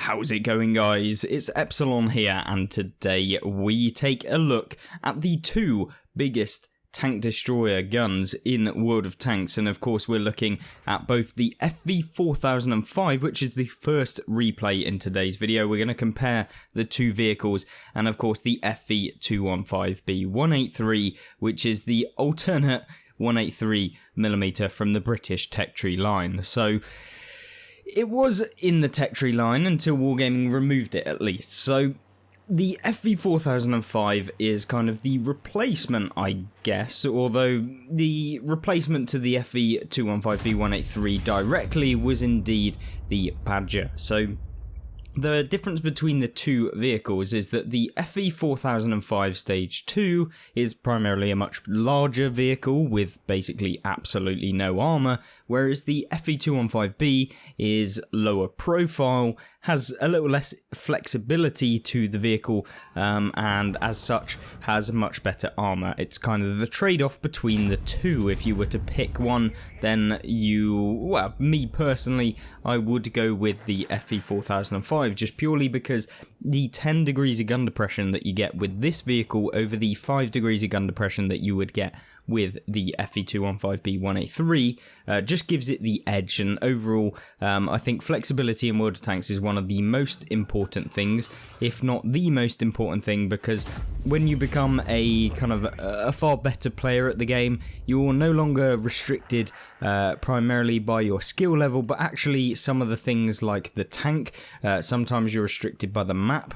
How's it going, guys? It's Epsilon here, and today we take a look at the two biggest tank destroyer guns in World of Tanks, and of course we're looking at both the FV4005, which is the first replay in today's video. We're going to compare the two vehicles, and of course the FV215B183, which is the alternate 183mm from the British Tech Tree line. So it was in the Tech Tree line until Wargaming removed it, at least. So the FV4005 is kind of the replacement, I guess, although the replacement to the FV215B183 directly was indeed the Badger. So the difference between the two vehicles is that the FV4005 Stage 2 is primarily a much larger vehicle with basically absolutely no armour, whereas the FV215B is lower profile, has a little less flexibility to the vehicle, and as such has much better armour. It's kind of the trade-off between the two. If you were to pick one, then me personally, I would go with the FV4005, just purely because the 10 degrees of gun depression that you get with this vehicle over the 5 degrees of gun depression that you would get with the FV215B183 just gives it the edge. And overall, I think flexibility in World of Tanks is one of the most important things, if not the most important thing, because when you become a kind of a far better player at the game, you're no longer restricted primarily by your skill level, but actually some of the things like the tank. Sometimes you're restricted by the map.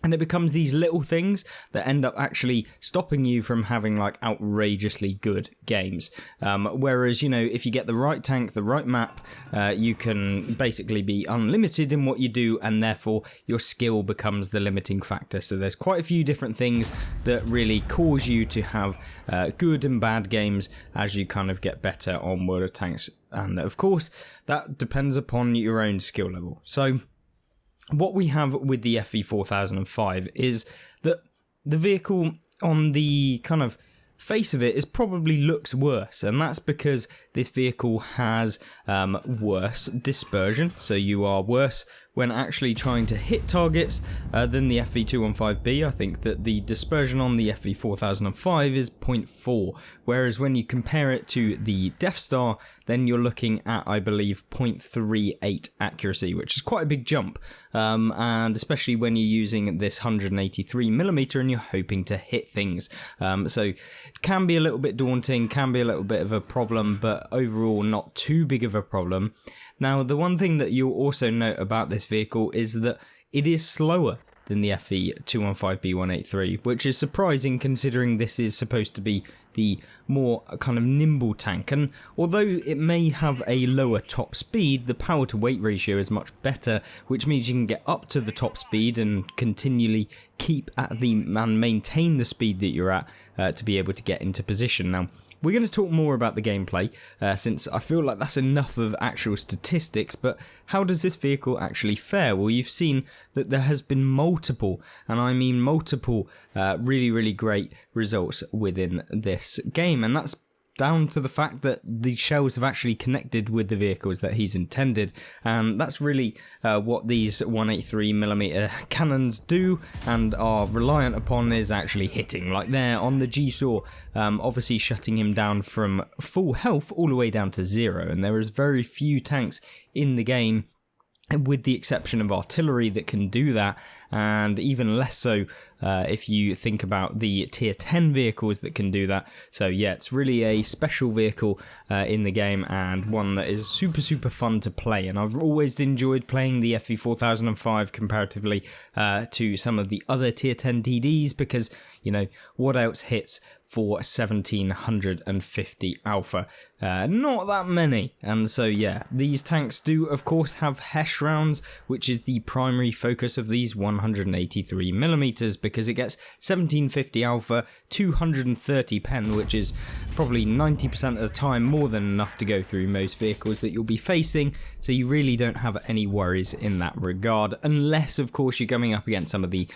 And it becomes these little things that end up actually stopping you from having like outrageously good games. Whereas, you know, if you get the right tank, the right map, you can basically be unlimited in what you do, and therefore your skill becomes the limiting factor. So there's quite a few different things that really cause you to have good and bad games as you kind of get better on World of Tanks. And of course, that depends upon your own skill level. So what we have with the FV4005 is that the vehicle on the kind of face of it is probably looks worse, and that's because this vehicle has worse dispersion, so you are worse when actually trying to hit targets than the FV215B. I think that the dispersion on the FV4005 is 0.4, whereas when you compare it to the Death Star, then you're looking at, I believe, 0.38 accuracy, which is quite a big jump, and especially when you're using this 183mm and you're hoping to hit things. So it can be a little bit daunting, can be a little bit of a problem, but overall not too big of a problem. Now, the one thing that you'll also note about this vehicle is that it is slower than the FV215B183, which is surprising considering this is supposed to be the more kind of nimble tank. And although it may have a lower top speed, the power to weight ratio is much better, which means you can get up to the top speed and continually keep at and maintain the speed that you're at to be able to get into position. Now, we're going to talk more about the gameplay, since I feel like that's enough of actual statistics, but how does this vehicle actually fare? Well, you've seen that there has been multiple, and I mean multiple, really, really great results within this game, and that's down to the fact that the shells have actually connected with the vehicles that he's intended, and that's really what these 183mm cannons do and are reliant upon, is actually hitting. Like there on the G-Saw, obviously shutting him down from full health all the way down to 0, and there is very few tanks in the game, with the exception of artillery, that can do that, and even less so if you think about the tier 10 vehicles that can do that. So yeah, it's really a special vehicle in the game, and one that is super, super fun to play. And I've always enjoyed playing the FV4005 comparatively to some of the other tier 10 TDs, because, you know, what else hits for 1750 alpha? Not that many. And so yeah, these tanks do of course have HESH rounds, which is the primary focus of these 183mm, because it gets 1750 alpha, 230 pen, which is probably 90% of the time more than enough to go through most vehicles that you'll be facing, so you really don't have any worries in that regard, unless of course you're coming up against some of the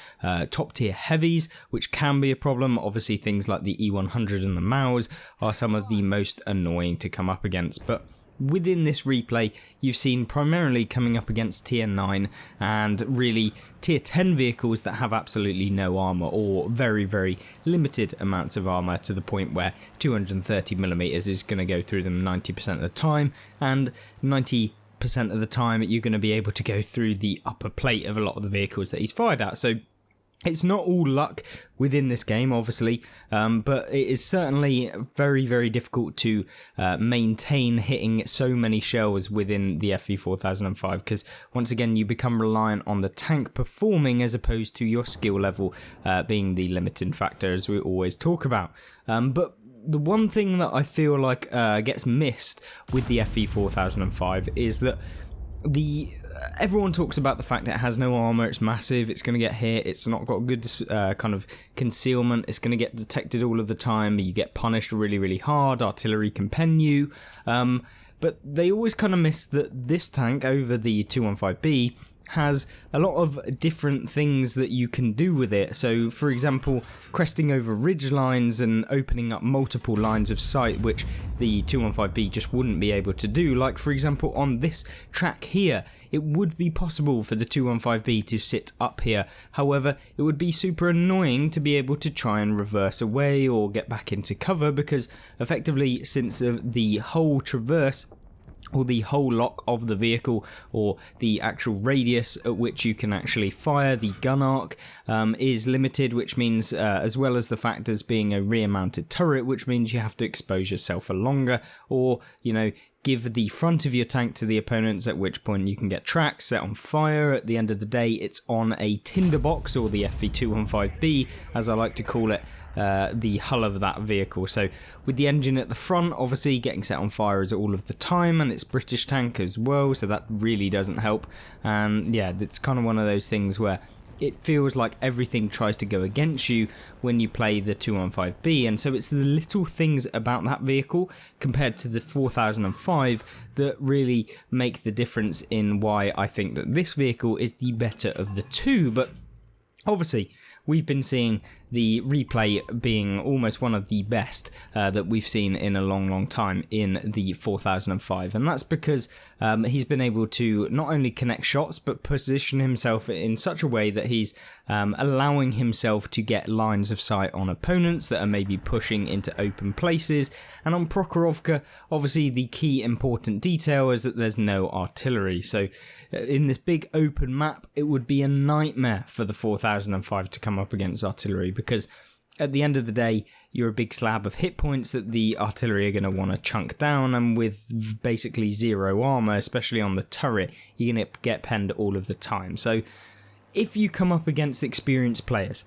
top tier heavies, which can be a problem. Obviously things like the E100 and the MAUs are some of the most annoying to come up against, but within this replay, you've seen primarily coming up against tier 9 and really tier 10 vehicles that have absolutely no armour or very, very limited amounts of armour, to the point where 230mm is going to go through them 90% of the time, and 90% of the time you're going to be able to go through the upper plate of a lot of the vehicles that he's fired at. So it's not all luck within this game, obviously, but it is certainly very, very difficult to maintain hitting so many shells within the FV4005, because once again you become reliant on the tank performing as opposed to your skill level being the limiting factor, as we always talk about. But the one thing that I feel like gets missed with the FV4005 is that everyone talks about the fact that it has no armor, it's massive, it's going to get hit, it's not got good kind of concealment, it's going to get detected all of the time, you get punished really, really hard, artillery can pen you, but they always kind of miss that this tank over the 215B has a lot of different things that you can do with it. So, for example, cresting over ridge lines and opening up multiple lines of sight, which the 215B just wouldn't be able to do. Like, for example, on this track here, it would be possible for the 215B to sit up here. However, it would be super annoying to be able to try and reverse away or get back into cover, because effectively, since the whole traverse or the whole lock of the vehicle, or the actual radius at which you can actually fire the gun arc is limited, which means as well as the fact as being a rear mounted turret, which means you have to expose yourself for longer, or give the front of your tank to the opponents, at which point you can get tracks set on fire. At the end of the day, it's on a tinderbox, or the FV215B as I like to call it, the hull of that vehicle. So with the engine at the front obviously getting set on fire is all of the time, and it's British tank as well, so that really doesn't help. And yeah, it's kind of one of those things where it feels like everything tries to go against you when you play the 215B, and so it's the little things about that vehicle compared to the 4005 that really make the difference in why I think that this vehicle is the better of the two. But obviously we've been seeing the replay being almost one of the best that we've seen in a long, long time in the 4005, and that's because he's been able to not only connect shots but position himself in such a way that he's allowing himself to get lines of sight on opponents that are maybe pushing into open places. And on Prokhorovka, obviously the key important detail is that there's no artillery, so in this big open map it would be a nightmare for the 4005 to come up against artillery, because at the end of the day you're a big slab of hit points that the artillery are going to want to chunk down, and with basically zero armor, especially on the turret, you're going to get penned all of the time. So if you come up against experienced players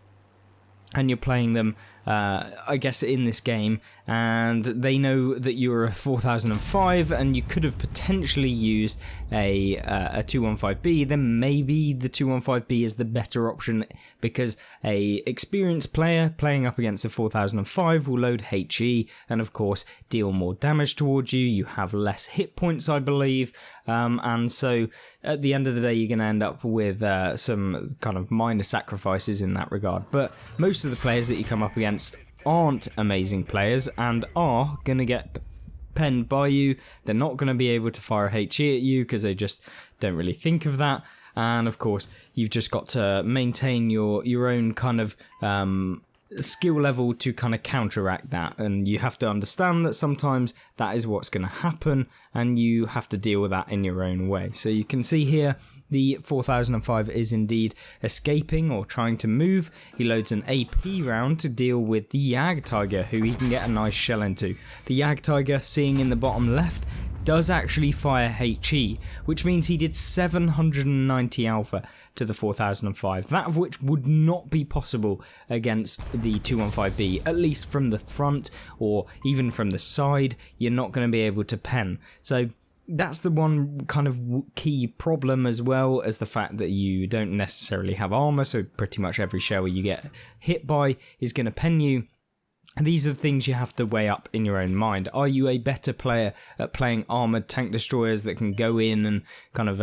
and you're playing them I guess in this game, and they know that you're a 4005 and you could have potentially used a 215B, then maybe the 215B is the better option, because a experienced player playing up against a 4005 will load HE and of course deal more damage towards you. You have less hit points, I believe, and so at the end of the day you're going to end up with some kind of minor sacrifices in that regard. But most of the players that you come up against aren't amazing players and are going to get penned by you. They're not going to be able to fire a HE at you because they just don't really think of that. And of course you've just got to maintain your own kind of skill level to kind of counteract that, and you have to understand that sometimes that is what's going to happen and you have to deal with that in your own way. So you can see here the 4005 is indeed escaping or trying to move. He loads an AP round to deal with the Jag Tiger, who he can get a nice shell into. The Jag Tiger, seeing in the bottom left, does actually fire HE, which means he did 790 alpha to the 4005, that of which would not be possible against the 215B, at least from the front or even from the side. You're not going to be able to pen. So that's the one kind of key problem, as well as the fact that you don't necessarily have armor, so pretty much every shell you get hit by is going to pen you. These are the things you have to weigh up in your own mind. Are you a better player at playing armoured tank destroyers that can go in and kind of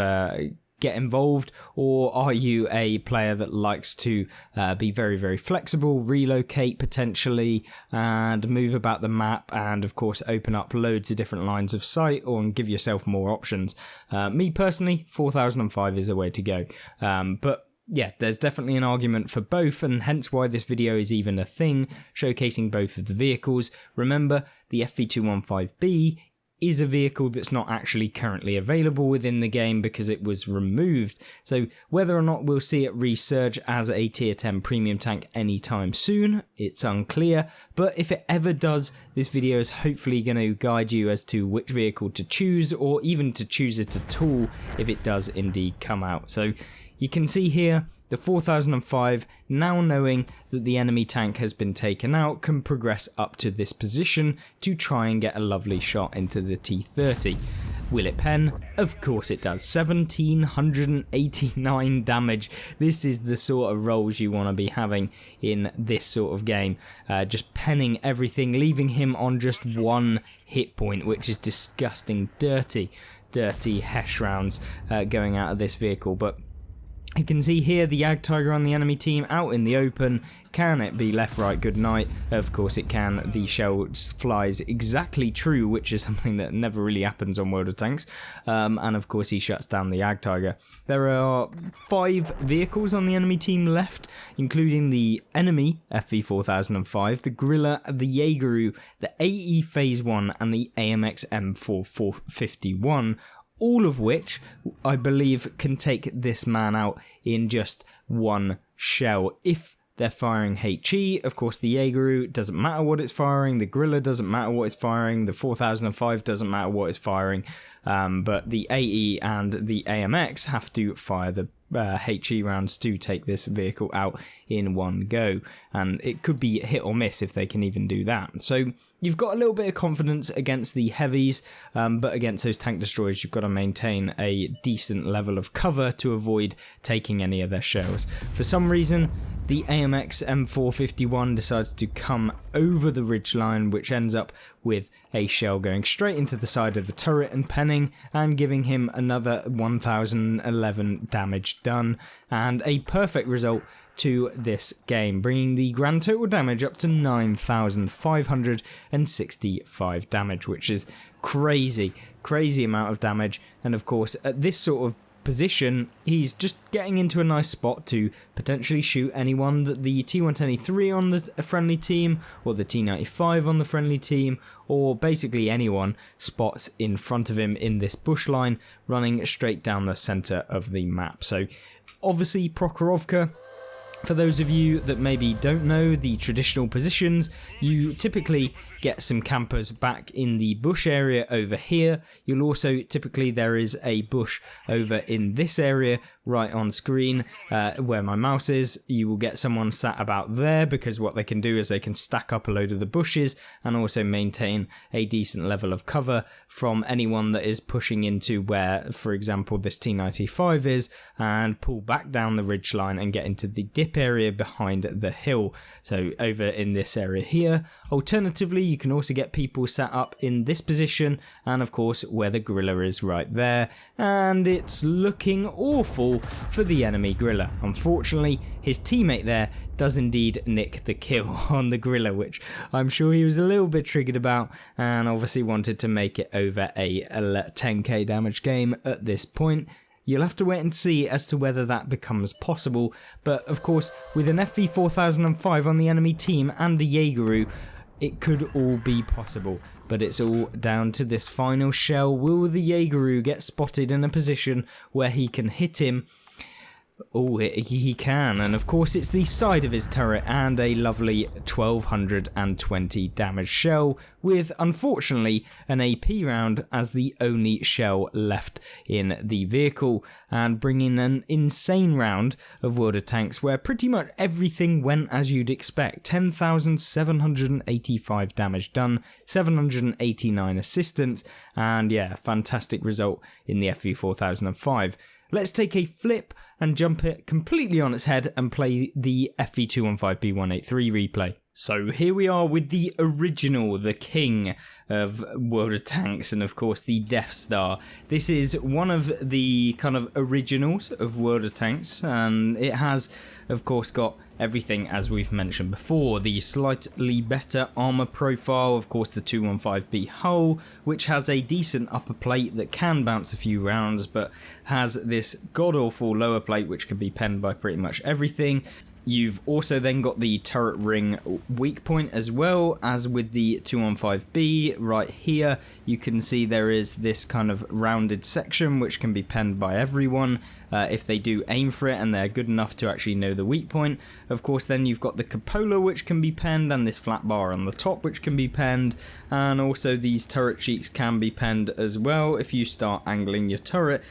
get involved, or are you a player that likes to be very, very flexible, relocate potentially, and move about the map, and of course open up loads of different lines of sight or and give yourself more options? Me personally, 4005 is the way to go. But yeah, there's definitely an argument for both, and hence why this video is even a thing, showcasing both of the vehicles. Remember, the FV215B is a vehicle that's not actually currently available within the game because it was removed. So whether or not we'll see it resurge as a tier 10 premium tank anytime soon, it's unclear. But if it ever does, this video is hopefully going to guide you as to which vehicle to choose, or even to choose it at all if it does indeed come out. So you can see here, the 4005, now knowing that the enemy tank has been taken out, can progress up to this position to try and get a lovely shot into the T30. Will it pen? Of course it does. 1789 damage. This is the sort of rolls you want to be having in this sort of game. Just penning everything, leaving him on just one hit point, which is disgusting. Dirty Hesh rounds going out of this vehicle. But you can see here the Ag Tiger on the enemy team out in the open. Can it be left, right, good night? Of course it can. The shell flies exactly true, which is something that never really happens on World of Tanks. And of course he shuts down the Ag Tiger. There are 5 vehicles on the enemy team left, including the enemy FV4005, the Gorilla, the Jaegeru, the AE Phase 1, and the AMX M4451. All of which, I believe, can take this man out in just one shell. If they're firing HE, of course the Jaegeru doesn't matter what it's firing, the Gorilla doesn't matter what it's firing, the 4005 doesn't matter what it's firing, but the AE and the AMX have to fire the HE rounds to take this vehicle out in one go, and it could be hit or miss if they can even do that. So you've got a little bit of confidence against the heavies, but against those tank destroyers you've got to maintain a decent level of cover to avoid taking any of their shells. For some reason the AMX M451 decides to come over the ridgeline, which ends up with a shell going straight into the side of the turret and penning, and giving him another 1011 damage done, and a perfect result to this game, bringing the grand total damage up to 9,565 damage, which is crazy amount of damage. And of course at this sort of position he's just getting into a nice spot to potentially shoot anyone that the T123 on the friendly team, or the T95 on the friendly team, or basically anyone spots in front of him in this bush line running straight down the center of the map. So obviously Prokhorovka, for those of you that maybe don't know the traditional positions, you typically get some campers back in the bush area over here. You'll also, typically there is a bush over in this area right on screen where my mouse is. You will get someone sat about there, because what they can do is they can stack up a load of the bushes and also maintain a decent level of cover from anyone that is pushing into where, for example, this T95 is, and pull back down the ridge line and get into the dip area behind the hill. So over in this area here. Alternatively, you can also get people sat up in this position, and of course where the Gorilla is right there, and it's looking awful for the enemy Gorilla. Unfortunately, his teammate there does indeed nick the kill on the Gorilla, which I'm sure he was a little bit triggered about, and obviously wanted to make it over a 10k damage game at this point. You'll have to wait and see as to whether that becomes possible, but of course with an FV4005 on the enemy team and a Jaegeru, it could all be possible. But it's all down to this final shell. Will the Jaegeru get spotted in a position where he can hit him? Oh, he can, and of course it's the side of his turret, and a lovely 1220 damage shell, with unfortunately an AP round as the only shell left in the vehicle, and bringing an insane round of World of Tanks where pretty much everything went as you'd expect. 10,785 damage done, 789 assistance, and yeah, fantastic result in the FV4005. Let's take a flip and jump it completely on its head and play the FV215B183 replay. So here we are with the original, the king of World of Tanks, and of course the Death Star. This is one of the kind of originals of World of Tanks, and it has of course got everything as we've mentioned before. The slightly better armor profile, of course the 215B hull, which has a decent upper plate that can bounce a few rounds, but has this god-awful lower plate which can be penned by pretty much everything. You've also then got the turret ring weak point as well as with the 215B. Right here you can see there is this kind of rounded section which can be penned by everyone if they do aim for it and they're good enough to actually know the weak point. Of course then you've got the cupola which can be penned, and this flat bar on the top which can be penned, and also these turret cheeks can be penned as well if you start angling your turret.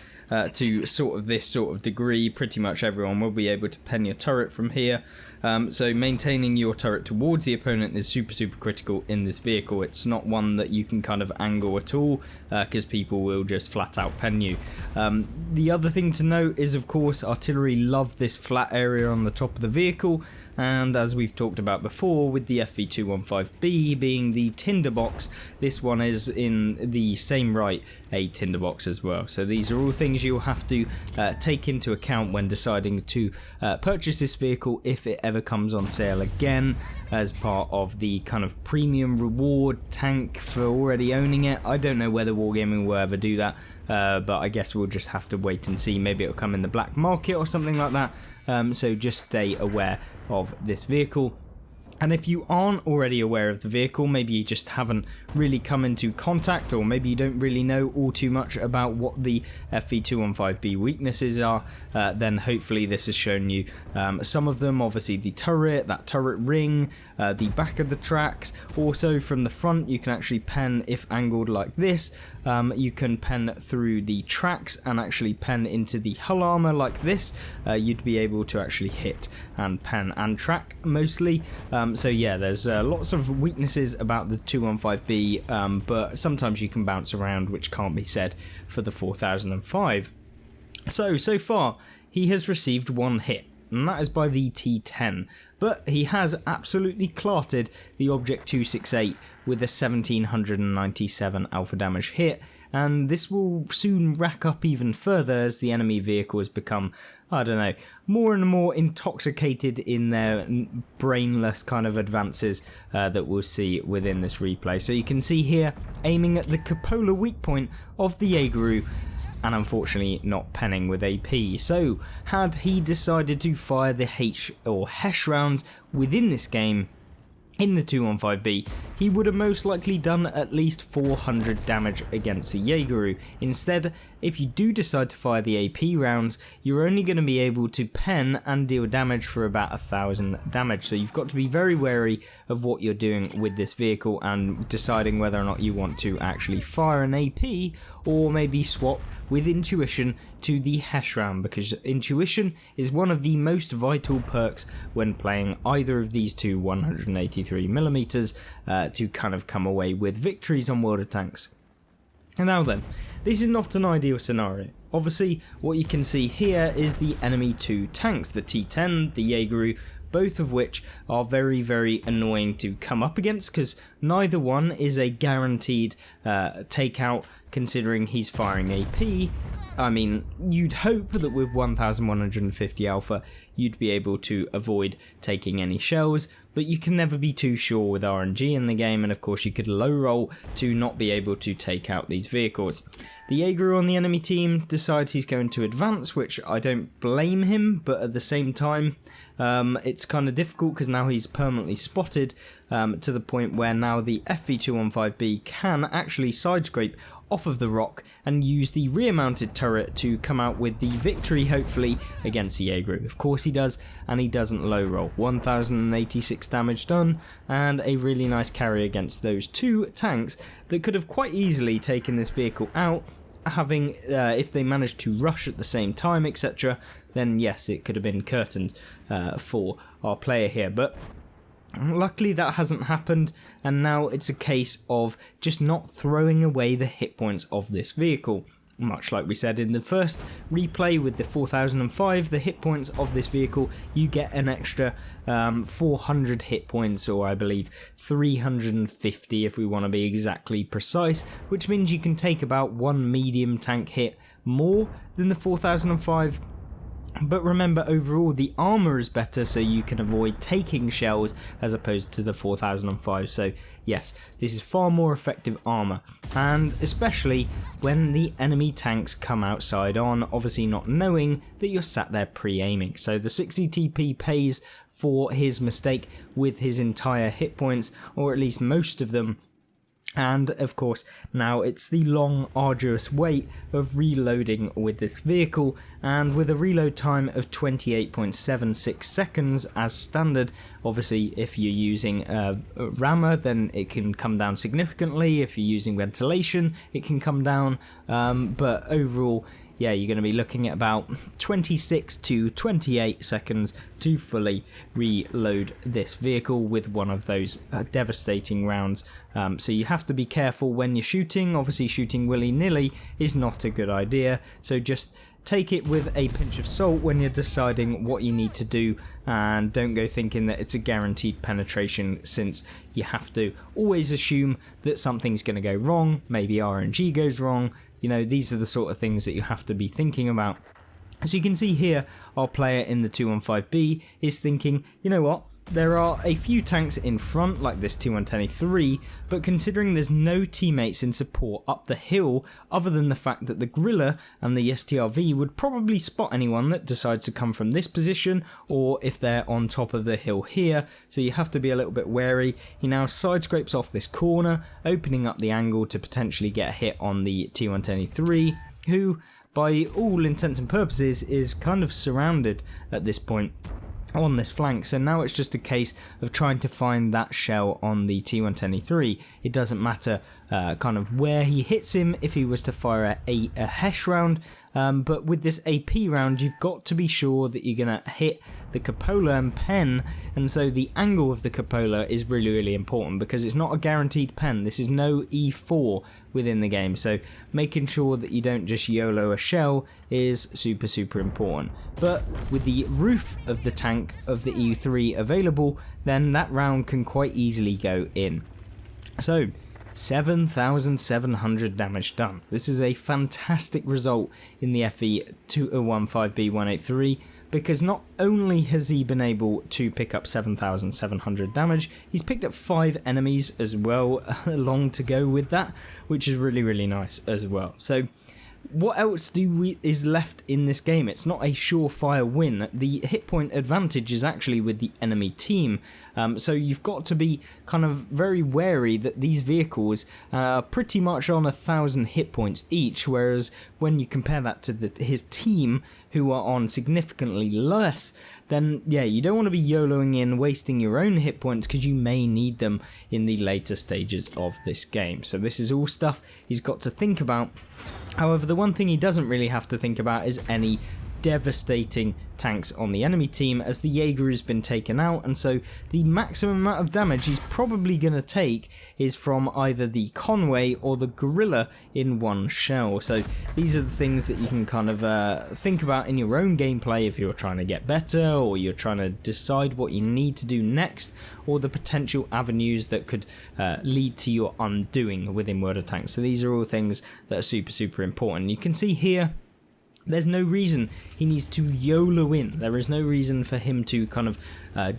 To this sort of degree, pretty much everyone will be able to pen your turret from here. So maintaining your turret towards the opponent is super critical in this vehicle. It's not one that you can kind of angle at all, because people will just flat out pen you. The other thing to note is, of course, artillery love this flat area on the top of the vehicle, and as we've talked about before with the FV215B being the tinderbox, this one is in the same right a tinderbox as well. So these are all things you'll have to take into account when deciding to purchase this vehicle if it ever comes on sale again as part of the kind of premium reward tank for already owning it. I don't know whether Wargaming will ever do that, but I guess we'll just have to wait and see. Maybe it'll come in the black market or something like that. So just stay aware of this vehicle. And if you aren't already aware of the vehicle, maybe you just haven't really come into contact, or maybe you don't really know all too much about what the FV215B weaknesses are, then hopefully this has shown you some of them. Obviously the turret, that turret ring, the back of the tracks. Also from the front you can actually pen if angled like this. You can pen through the tracks and actually pen into the hull armor like this. You'd be able to actually hit and pen and track mostly. So yeah, there's lots of weaknesses about the 215B, but sometimes you can bounce around, which can't be said for the 4005. So far he has received one hit, and that is by the T10, but he has absolutely clarted the Object 268 with a 1797 alpha damage hit, and this will soon rack up even further as the enemy vehicle has become, I don't know, more and more intoxicated in their brainless kind of advances that we'll see within this replay. So you can see here, aiming at the cupola weak point of the Jaegeru, and unfortunately not penning with AP. So had he decided to fire the H or Hesh rounds within this game in the 215B, he would have most likely done at least 400 damage against the Jaegeru. Instead, if you do decide to fire the AP rounds, you're only going to be able to pen and deal damage for about 1000 damage. So you've got to be very wary of what you're doing with this vehicle and deciding whether or not you want to actually fire an AP or maybe swap with Intuition to the Hesh round, because Intuition is one of the most vital perks when playing either of these two 183mm to kind of come away with victories on World of Tanks. And now then, this is not an ideal scenario. Obviously, what you can see here is the enemy two tanks, the T10, the Jaegeru, both of which are very annoying to come up against, because neither one is a guaranteed takeout considering he's firing AP. I mean, you'd hope that with 1150 alpha you'd be able to avoid taking any shells, but you can never be too sure with RNG in the game, and of course you could low roll to not be able to take out these vehicles. The Jaegeru on the enemy team decides he's going to advance, which I don't blame him, but at the same time it's kind of difficult because now he's permanently spotted to the point where now the FV215B can actually side scrape off of the rock and use the rear mounted turret to come out with the victory, hopefully, against the Jaegeru. Of course he does, and he doesn't low roll. 1086 damage done, and a really nice carry against those two tanks that could have quite easily taken this vehicle out, having, if they managed to rush at the same time, etc., then yes, it could have been curtains for our player here, but luckily that hasn't happened, and now it's a case of just not throwing away the hit points of this vehicle. much like we said in the first replay with the 4005, the hit points of this vehicle, you get an extra 400 hit points, or I believe 350 if we want to be exactly precise, which means you can take about one medium tank hit more than the 4005. But remember, overall the armour is better, so you can avoid taking shells as opposed to the 4005. So yes, this is far more effective armour, and especially when the enemy tanks come outside on, obviously not knowing that you're sat there pre-aiming. So the 60 TP pays for his mistake with his entire hit points, or at least most of them. And of course, now it's the long, arduous wait of reloading with this vehicle, and with a reload time of 28.76 seconds as standard. Obviously, if you're using a rammer, then it can come down significantly. If you're using ventilation, it can come down, but overall, yeah, you're going to be looking at about 26 to 28 seconds to fully reload this vehicle with one of those devastating rounds. So you have to be careful when you're shooting. Obviously, shooting willy-nilly is not a good idea, so just take it with a pinch of salt when you're deciding what you need to do, and don't go thinking that it's a guaranteed penetration, since you have to always assume that something's going to go wrong. Maybe RNG goes wrong. You know, these are the sort of things that you have to be thinking about. As you can see here, our player in the 215B is thinking, you know what, there are a few tanks in front, like this T110A3, but considering there's no teammates in support up the hill, other than the fact that the Gorilla and the STRV would probably spot anyone that decides to come from this position, or if they're on top of the hill here, so you have to be a little bit wary. He now side scrapes off this corner, opening up the angle to potentially get a hit on the T110A3, who, by all intents and purposes, is kind of surrounded at this point on this flank. So now it's just a case of trying to find that shell on the T110A3. It doesn't matter kind of where he hits him if he was to fire a HESH round, but with this AP round you've got to be sure that you're going to hit the cupola and pen, and so the angle of the cupola is really important, because it's not a guaranteed pen. This is no E4 within the game, so making sure that you don't just YOLO a shell is super important. But with the roof of the tank of the EU3 available, then that round can quite easily go in. So 7,700 damage done. This is a fantastic result in the FE 2015B183, because not only has he been able to pick up 7,700 damage, he's picked up 5 enemies as well along to go with that, which is really nice as well. So what else is left in this game? It's not a surefire win. The hit point advantage is actually with the enemy team, so you've got to be kind of very wary that these vehicles are pretty much on 1,000 hit points each, whereas when you compare that to his team, who are on significantly less, then yeah, you don't want to be YOLOing in, wasting your own hit points, because you may need them in the later stages of this game. So this is all stuff he's got to think about. However, the one thing he doesn't really have to think about is any devastating tanks on the enemy team, as the Jaeger has been taken out, and so the maximum amount of damage he's probably going to take is from either the Conway or the Gorilla in one shell. So these are the things that you can kind of think about in your own gameplay if you're trying to get better, or you're trying to decide what you need to do next, or the potential avenues that could lead to your undoing within World of Tanks. So these are all things that are super important. You can see here, there's no reason he needs to YOLO in. There is no reason for him to kind of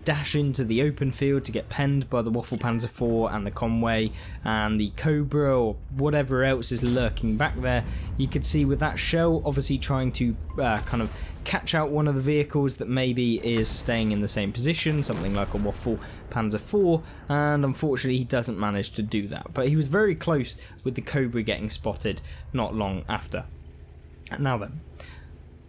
dash into the open field to get penned by the Waffle Panzer IV and the Conway and the Cobra or whatever else is lurking back there. You could see with that shell obviously trying to kind of catch out one of the vehicles that maybe is staying in the same position, something like a Waffle Panzer IV, and unfortunately he doesn't manage to do that. But he was very close with the Cobra getting spotted not long after. Now then,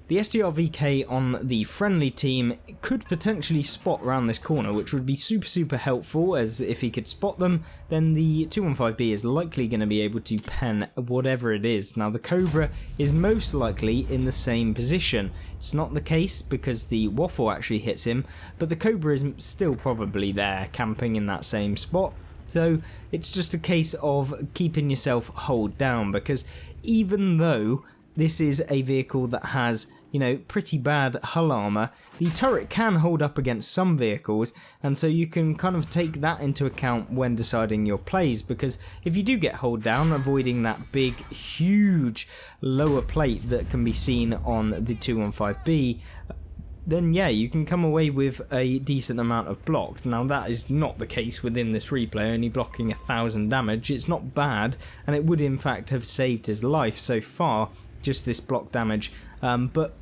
the SDRVK on the friendly team could potentially spot around this corner, which would be super helpful, as if he could spot them, then the 215B is likely going to be able to pen whatever it is. Now the Cobra is most likely in the same position. It's not the case because the Waffle actually hits him, but the Cobra is still probably there, camping in that same spot. So it's just a case of keeping yourself hold down, because even though this is a vehicle that has, you know, pretty bad hull armour. The turret can hold up against some vehicles, and so you can kind of take that into account when deciding your plays, because if you do get hulled down, avoiding that big, huge lower plate that can be seen on the 215B, then yeah, you can come away with a decent amount of block. Now that is not the case within this replay, only blocking 1000 damage. It's not bad, and it would in fact have saved his life so far, just this block damage, but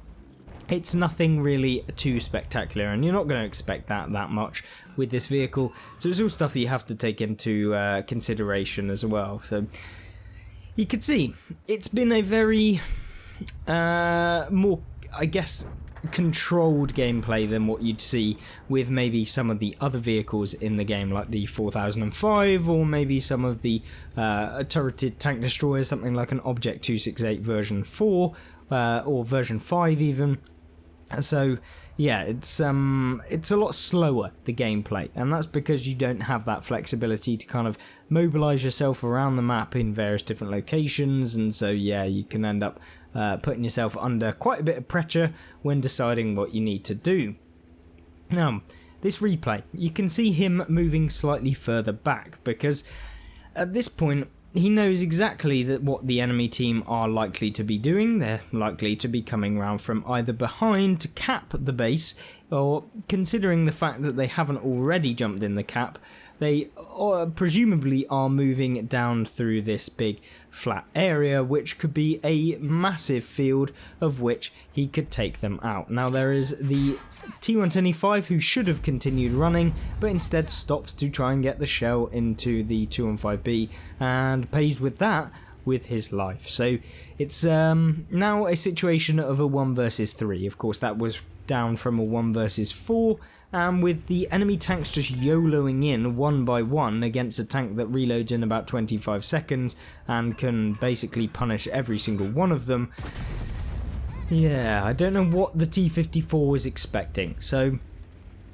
it's nothing really too spectacular, and you're not going to expect that much with this vehicle, so it's all stuff that you have to take into consideration as well. So you could see it's been a very more, I guess, controlled gameplay than what you'd see with maybe some of the other vehicles in the game, like the 4005, or maybe some of the turreted tank destroyers, something like an Object 268 version 4 or version 5 even. So yeah, it's a lot slower, the gameplay, and that's because you don't have that flexibility to kind of mobilize yourself around the map in various different locations, and so yeah, you can end up putting yourself under quite a bit of pressure when deciding what you need to do. Now, this replay, you can see him moving slightly further back, because at this point he knows exactly that what the enemy team are likely to be doing. They're likely to be coming round from either behind to cap the base, or considering the fact that they haven't already jumped in the cap, they presumably are moving down through this big flat area, which could be a massive field of which he could take them out. Now there is the T125 who should have continued running, but instead stopped to try and get the shell into the 215B, and pays with that with his life. So it's now a situation of a 1 versus 3. Of course, that was down from a 1 versus 4, and with the enemy tanks just YOLOing in one by one against a tank that reloads in about 25 seconds and can basically punish every single one of them. Yeah, I don't know what the T-54 was expecting. So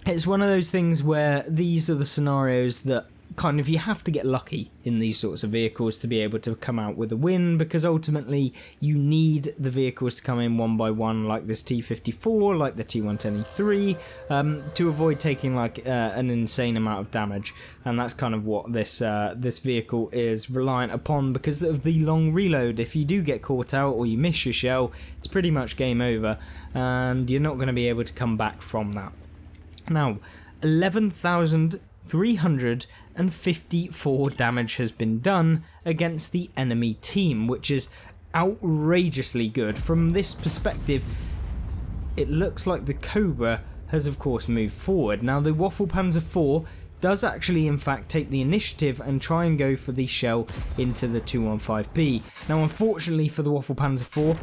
it's one of those things where these are the scenarios that kind of you have to get lucky in these sorts of vehicles to be able to come out with a win, because ultimately you need the vehicles to come in one by one, like this T-54, like the T-123, to avoid taking like an insane amount of damage. And that's kind of what this vehicle is reliant upon, because of the long reload. If you do get caught out or you miss your shell, it's pretty much game over, and you're not going to be able to come back from that. Now, 11,354 damage has been done against the enemy team, which is outrageously good. From this perspective, it looks like the Cobra has of course moved forward. Now the Waffle Panzer IV does actually in fact take the initiative and try and go for the shell into the 215B. Now unfortunately for the Waffle Panzer IV,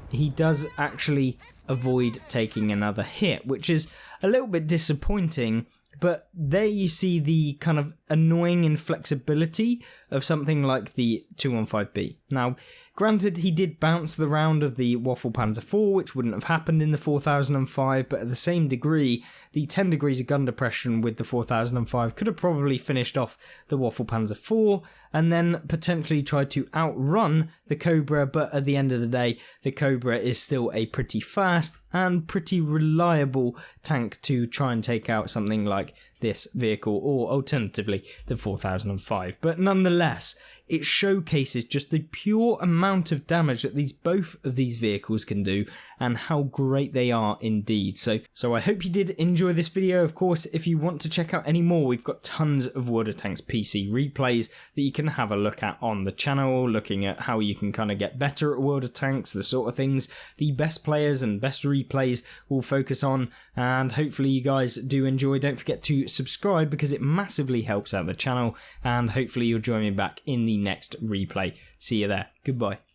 he does actually avoid taking another hit, which is a little bit disappointing. But there you see the kind of annoying inflexibility of something like the 215B. Now, granted, he did bounce the round of the Waffle Panzer IV, which wouldn't have happened in the 4005, but at the same degree, the 10 degrees of gun depression with the 4005 could have probably finished off the Waffle Panzer IV, and then potentially tried to outrun the Cobra, but at the end of the day, the Cobra is still a pretty fast and pretty reliable tank to try and take out something like this vehicle, or alternatively the 4005. But nonetheless, it showcases just the pure amount of damage that both of these vehicles can do, and how great they are indeed. So I hope you did enjoy this video. Of course, if you want to check out any more, we've got tons of World of Tanks PC replays that you can have a look at on the channel, looking at how you can kind of get better at World of Tanks, the sort of things the best players and best replays will focus on, and hopefully you guys do enjoy. Don't forget to subscribe, because it massively helps out the channel, and hopefully you'll join me back in the next replay. See you there. Goodbye.